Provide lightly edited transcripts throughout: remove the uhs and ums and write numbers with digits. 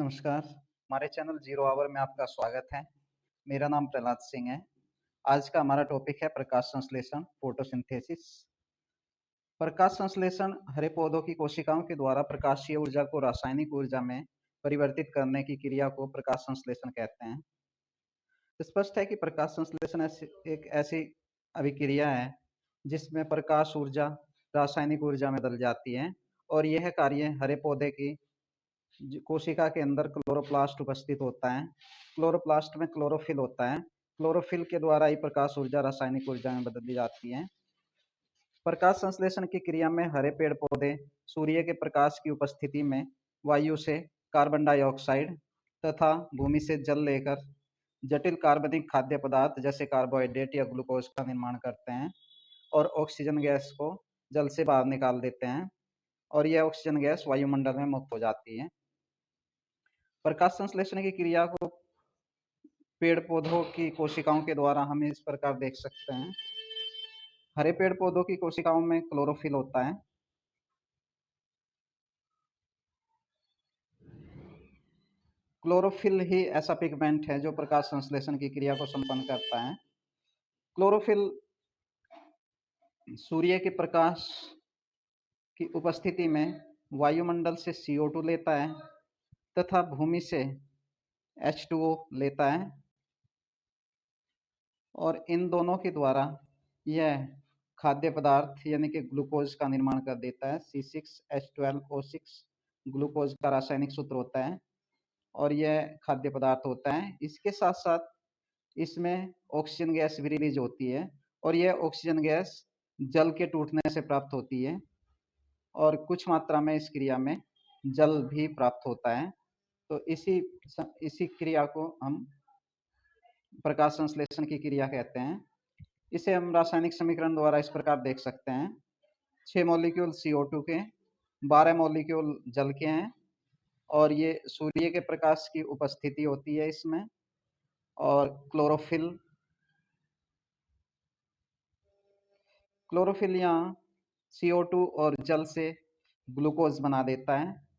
नमस्कार, हमारे channel zero our में आपका स्वागत है। मेरा नाम प्रहलाद सिंह है। आज का हमारा टॉपिक है प्रकाश संश्लेषण, फोटोसिंथेसिस। प्रकाश संश्लेषण हरे पौधों की कोशिकाओं के द्वारा प्रकाशीय ऊर्जा को रासायनिक ऊर्जा में परिवर्तित करने की क्रिया को प्रकाश संश्लेषण कहते हैं। स्पष्ट है कि प्रकाश संश्लेषण एक ऐसी अभिक्रिया है जिसमें प्रकाश ऊर्जा रासायनिक ऊर्जा में बदल जाती है और यह कार्य हरे पौधे की कोशिका के अंदर क्लोरोप्लास्ट उपस्थित होता है। क्लोरोप्लास्ट में क्लोरोफिल होता है। क्लोरोफिल के द्वारा ही प्रकाश ऊर्जा रासायनिक ऊर्जा में बदली जाती है। प्रकाश संश्लेषण की क्रिया में हरे पेड़ पौधे सूर्य के प्रकाश की उपस्थिति में वायु से कार्बन डाइऑक्साइड तथा भूमि से जल लेकर जटिल कार्बनिक खाद्य पदार्थ जैसे कार्बोहाइड्रेट या ग्लूकोज का निर्माण करते हैं और ऑक्सीजन गैस को जल से बाहर निकाल देते हैं और यह ऑक्सीजन गैस वायुमंडल में मुक्त हो जाती है। प्रकाश संश्लेषण की क्रिया को पेड़ पौधों की कोशिकाओं के द्वारा हम इस प्रकार देख सकते हैं। हरे पेड़ पौधों की कोशिकाओं में क्लोरोफिल होता है। क्लोरोफिल ही ऐसा पिगमेंट है जो प्रकाश संश्लेषण की क्रिया को संपन्न करता है। क्लोरोफिल सूर्य के प्रकाश की उपस्थिति में वायुमंडल से CO2 लेता है तथा भूमि से H2O लेता है और इन दोनों के द्वारा यह खाद्य पदार्थ यानी कि ग्लूकोज का निर्माण कर देता है। C6H12O6 ग्लूकोज का रासायनिक सूत्र होता है और यह खाद्य पदार्थ होता है। इसके साथ साथ इसमें ऑक्सीजन गैस भी रिलीज होती है और यह ऑक्सीजन गैस जल के टूटने से प्राप्त होती है और कुछ मात्रा में इस क्रिया में जल भी प्राप्त होता है। तो इसी क्रिया को हम प्रकाश संश्लेषण की क्रिया कहते हैं। इसे हम रासायनिक समीकरण द्वारा इस प्रकार देख सकते हैं। 6 मॉलिक्यूल CO2 के, 12 मॉलिक्यूल जल के हैं और ये सूर्य के प्रकाश की उपस्थिति होती है इसमें और क्लोरोफिल यहाँ CO2 और जल से ग्लूकोज बना देता है।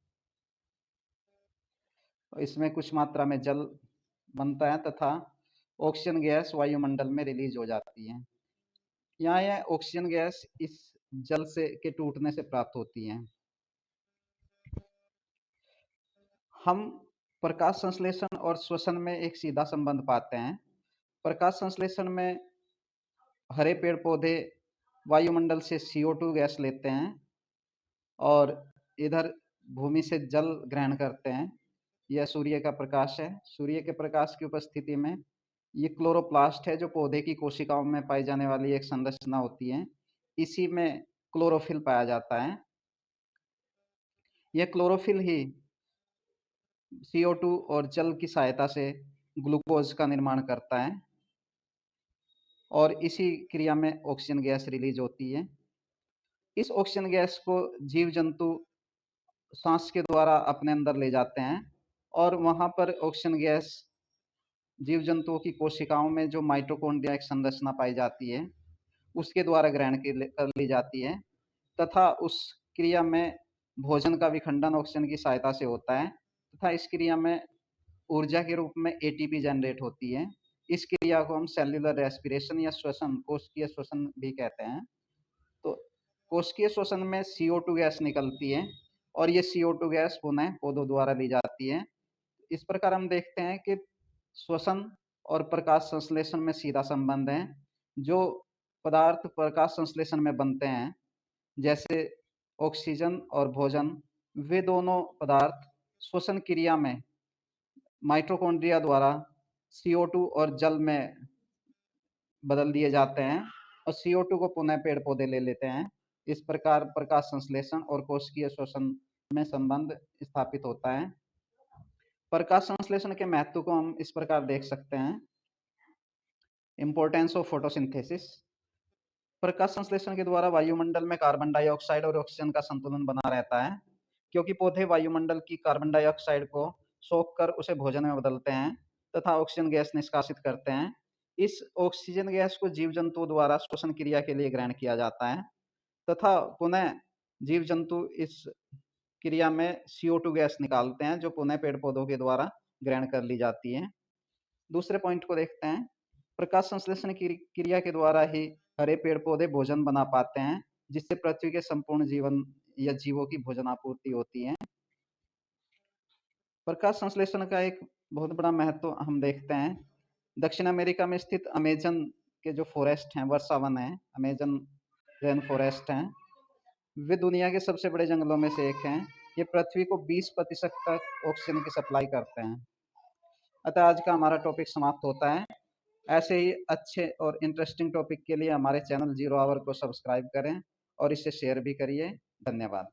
इसमें कुछ मात्रा में जल बनता है तथा ऑक्सीजन गैस वायुमंडल में रिलीज हो जाती है। यहाँ यह ऑक्सीजन गैस इस जल से के टूटने से प्राप्त होती है। हम प्रकाश संश्लेषण और श्वसन में एक सीधा संबंध पाते हैं। प्रकाश संश्लेषण में हरे पेड़ पौधे वायुमंडल से CO2 गैस लेते हैं और इधर भूमि से जल ग्रहण करते हैं। यह सूर्य का प्रकाश है। सूर्य के प्रकाश की उपस्थिति में ये क्लोरोप्लास्ट है जो पौधे की कोशिकाओं में पाई जाने वाली एक संरचना होती है। इसी में क्लोरोफिल पाया जाता है। यह क्लोरोफिल ही CO2 और जल की सहायता से ग्लूकोज का निर्माण करता है और इसी क्रिया में ऑक्सीजन गैस रिलीज होती है। इस ऑक्सीजन गैस को जीव जंतु सांस के द्वारा अपने अंदर ले जाते हैं और वहां पर ऑक्सीजन गैस जीव जंतुओं की कोशिकाओं में जो माइटोकॉन्ड्रिया एक संरचना पाई जाती है उसके द्वारा ग्रहण कर ली जाती है तथा उस क्रिया में भोजन का विखंडन ऑक्सीजन की सहायता से होता है तथा इस क्रिया में ऊर्जा के रूप में ATP जनरेट होती है। इस क्रिया को हम सेल्यूलर रेस्पिरेशन या श्वसन, कोशिकीय श्वसन भी कहते हैं। तो कोशिकीय श्वसन में CO2 गैस निकलती है और ये CO2 गैस पुनः पौधों द्वारा ली जाती है। इस प्रकार हम देखते हैं कि श्वसन और प्रकाश संश्लेषण में सीधा संबंध है। जो पदार्थ प्रकाश संश्लेषण में बनते हैं जैसे ऑक्सीजन और भोजन, वे दोनों पदार्थ श्वसन क्रिया में माइटोकॉन्ड्रिया द्वारा CO2 और जल में बदल दिए जाते हैं और CO2 को पुनः पेड़ पौधे ले लेते हैं। इस प्रकार प्रकाश संश्लेषण और कोशिकीय श्वसन में संबंध स्थापित होता है। प्रकाश संश्लेषण के महत्व को हम इस प्रकार देख सकते हैं। Importance of photosynthesis. प्रकाश संश्लेषण के द्वारा वायुमंडल में कार्बन डाइऑक्साइड और ऑक्सीजन का संतुलन बना रहता है क्योंकि पौधे वायुमंडल की कार्बन डाइऑक्साइड को सोख कर उसे भोजन में बदलते हैं तथा ऑक्सीजन गैस निष्कासित करते हैं। इस ऑक्सीजन गैस को जीव जंतुओं द्वारा श्वसन क्रिया के लिए ग्रहण किया जाता है तथा पुनः जीव जंतु इस क्रिया में CO2 गैस निकालते हैं जो पुनः पेड़ पौधों के द्वारा ग्रहण कर ली जाती है। दूसरे पॉइंट को देखते हैं। प्रकाश संश्लेषण की क्रिया के द्वारा ही हरे पेड़ पौधे भोजन बना पाते हैं, जिससे पृथ्वी के संपूर्ण जीवन या जीवों की भोजन आपूर्ति होती है। प्रकाश संश्लेषण का एक बहुत बड़ा महत्व हम देखते हैं। दक्षिण अमेरिका में स्थित अमेजन के जो फॉरेस्ट हैं, वर्षावन है, अमेजन रेन फॉरेस्ट हैं, वे दुनिया के सबसे बड़े जंगलों में से एक हैं। ये पृथ्वी को 20% तक ऑक्सीजन की सप्लाई करते हैं। अतः आज का हमारा टॉपिक समाप्त होता है। ऐसे ही अच्छे और इंटरेस्टिंग टॉपिक के लिए हमारे चैनल 0 आवर को सब्सक्राइब करें और इसे शेयर भी करिए। धन्यवाद।